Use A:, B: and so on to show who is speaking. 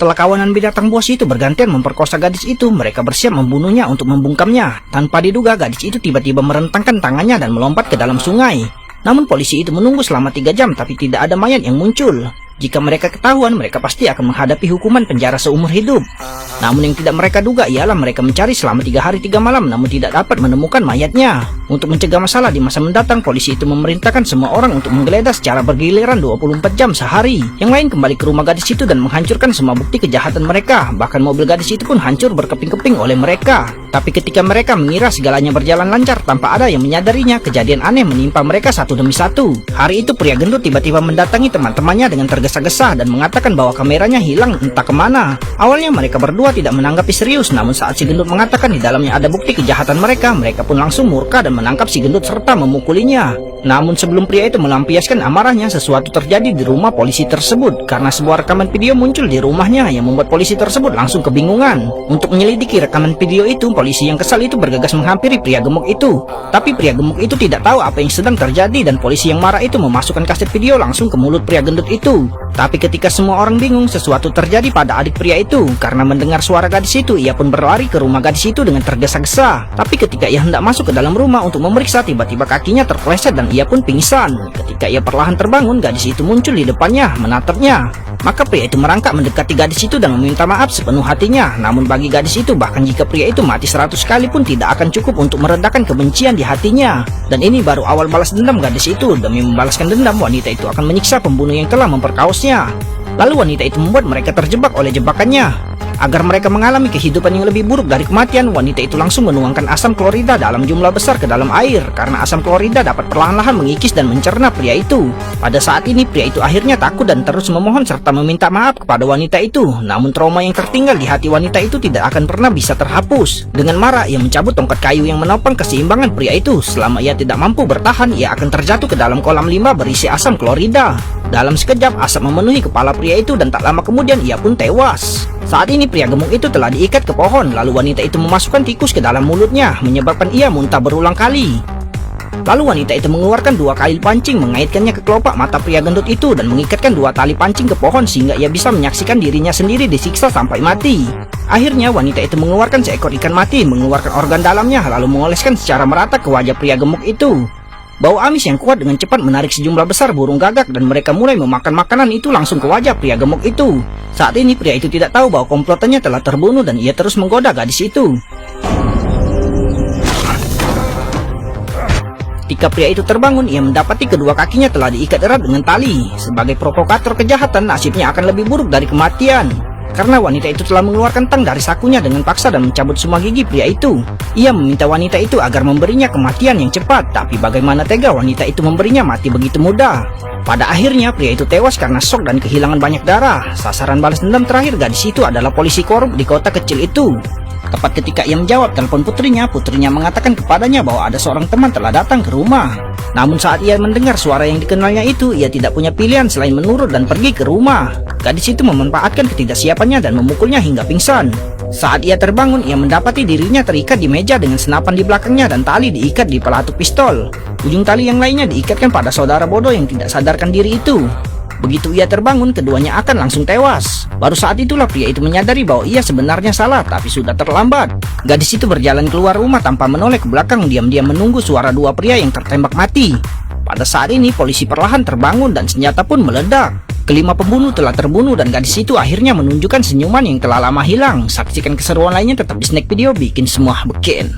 A: Setelah kawanan binatang buas itu bergantian memperkosa gadis itu, mereka bersiap membunuhnya untuk membungkamnya. Tanpa diduga, gadis itu tiba-tiba merentangkan tangannya dan melompat ke dalam sungai. Namun polisi itu menunggu selama 3 jam tapi tidak ada mayat yang muncul. Jika mereka ketahuan, mereka pasti akan menghadapi hukuman penjara seumur hidup. Namun yang tidak mereka duga ialah mereka mencari selama 3 hari 3 malam namun tidak dapat menemukan mayatnya. Untuk mencegah masalah di masa mendatang, polisi itu memerintahkan semua orang untuk menggeledah secara bergiliran 24 jam sehari. Yang lain kembali ke rumah gadis itu dan menghancurkan semua bukti kejahatan mereka. Bahkan mobil gadis itu pun hancur berkeping-keping oleh mereka. Tapi ketika mereka mengira segalanya berjalan lancar tanpa ada yang menyadarinya, kejadian aneh menimpa mereka satu demi satu. Hari itu pria gendut tiba-tiba mendatangi teman-temannya dengan tergesa-gesa dan mengatakan bahwa kameranya hilang entah kemana. Awalnya mereka berdua tidak menanggapi serius, namun saat si gendut mengatakan di dalamnya ada bukti kejahatan mereka, mereka pun langsung murka dan menangkap si gendut serta memukulinya. Namun sebelum pria itu melampiaskan amarahnya, sesuatu terjadi di rumah polisi tersebut karena sebuah rekaman video muncul di rumahnya yang membuat polisi tersebut langsung kebingungan. Untuk menyelidiki rekaman video itu, polisi yang kesal itu bergegas menghampiri pria gemuk itu. Tapi pria gemuk itu tidak tahu apa yang sedang terjadi dan polisi yang marah itu memasukkan kaset video langsung ke mulut pria gendut itu. Tapi ketika semua orang bingung, sesuatu terjadi pada adik pria itu. Karena mendengar suara gadis itu, ia pun berlari ke rumah gadis itu dengan tergesa-gesa. Tapi ketika ia hendak masuk ke dalam rumah untuk memeriksa, tiba-tiba kakinya terpeleset dan ia pun pingsan. Ketika ia perlahan terbangun, gadis itu muncul di depannya, menatapnya. Maka pria itu merangkak mendekati gadis itu dan meminta maaf sepenuh hatinya. Namun bagi gadis itu, bahkan jika pria itu mati 100 kali pun tidak akan cukup untuk meredakan kebencian di hatinya. Dan ini baru awal balas dendam gadis itu. Demi membalaskan dendam, wanita itu akan menyiksa pembunuh yang telah memperkaosnya. Lalu wanita itu membuat mereka terjebak oleh jebakannya. Agar mereka mengalami kehidupan yang lebih buruk dari kematian, wanita itu langsung menuangkan asam klorida dalam jumlah besar ke dalam air. Karena asam klorida dapat perlahan-lahan mengikis dan mencerna pria itu. Pada saat ini pria itu akhirnya takut dan terus memohon serta meminta maaf kepada wanita itu. Namun trauma yang tertinggal di hati wanita itu tidak akan pernah bisa terhapus. Dengan marah, ia mencabut tongkat kayu yang menopang keseimbangan pria itu. Selama ia tidak mampu bertahan, ia akan terjatuh ke dalam kolam limbah berisi asam klorida. Dalam sekejap, asap memenuhi kepala pria itu dan tak lama kemudian ia pun tewas. Saat ini pria gemuk itu telah diikat ke pohon, lalu wanita itu memasukkan tikus ke dalam mulutnya, menyebabkan ia muntah berulang kali. Lalu wanita itu mengeluarkan 2 kail pancing, mengaitkannya ke kelopak mata pria gendut itu dan mengikatkan 2 tali pancing ke pohon sehingga ia bisa menyaksikan dirinya sendiri disiksa sampai mati. Akhirnya wanita itu mengeluarkan seekor ikan mati, mengeluarkan organ dalamnya, lalu mengoleskan secara merata ke wajah pria gemuk itu. Bau amis yang kuat dengan cepat menarik sejumlah besar burung gagak dan mereka mulai memakan makanan itu langsung ke wajah pria gemuk itu. Saat ini pria itu tidak tahu bahwa komplotannya telah terbunuh dan ia terus menggoda gadis itu. Ketika pria itu terbangun, ia mendapati kedua kakinya telah diikat erat dengan tali. Sebagai provokator kejahatan, nasibnya akan lebih buruk dari kematian. Karena wanita itu telah mengeluarkan tang dari sakunya dengan paksa dan mencabut semua gigi pria itu. Ia meminta wanita itu agar memberinya kematian yang cepat, tapi bagaimana tega wanita itu memberinya mati begitu mudah. Pada akhirnya pria itu tewas karena shock dan kehilangan banyak darah. Sasaran balas dendam terakhir gadis itu adalah polisi korup di kota kecil itu. Tepat ketika ia menjawab telepon putrinya mengatakan kepadanya bahwa ada seorang teman telah datang ke rumah. Namun saat ia mendengar suara yang dikenalnya itu, ia tidak punya pilihan selain menurut dan pergi ke rumah. Gadis itu memanfaatkan ketidaksiapannya dan memukulnya hingga pingsan. Saat ia terbangun, ia mendapati dirinya terikat di meja dengan senapan di belakangnya dan tali diikat di pelatuk pistol. Ujung tali yang lainnya diikatkan pada saudara bodoh yang tidak sadarkan diri itu. Begitu ia terbangun, keduanya akan langsung tewas. Baru saat itulah pria itu menyadari bahwa ia sebenarnya salah, tapi sudah terlambat. Gadis itu berjalan keluar rumah tanpa menoleh ke belakang, diam-diam menunggu suara 2 pria yang tertembak mati. Pada saat ini, polisi perlahan terbangun dan senjata pun meledak. Kelima pembunuh telah terbunuh dan gadis itu akhirnya menunjukkan senyuman yang telah lama hilang. Saksikan keseruan lainnya tetap di Snack Video, bikin semua beken.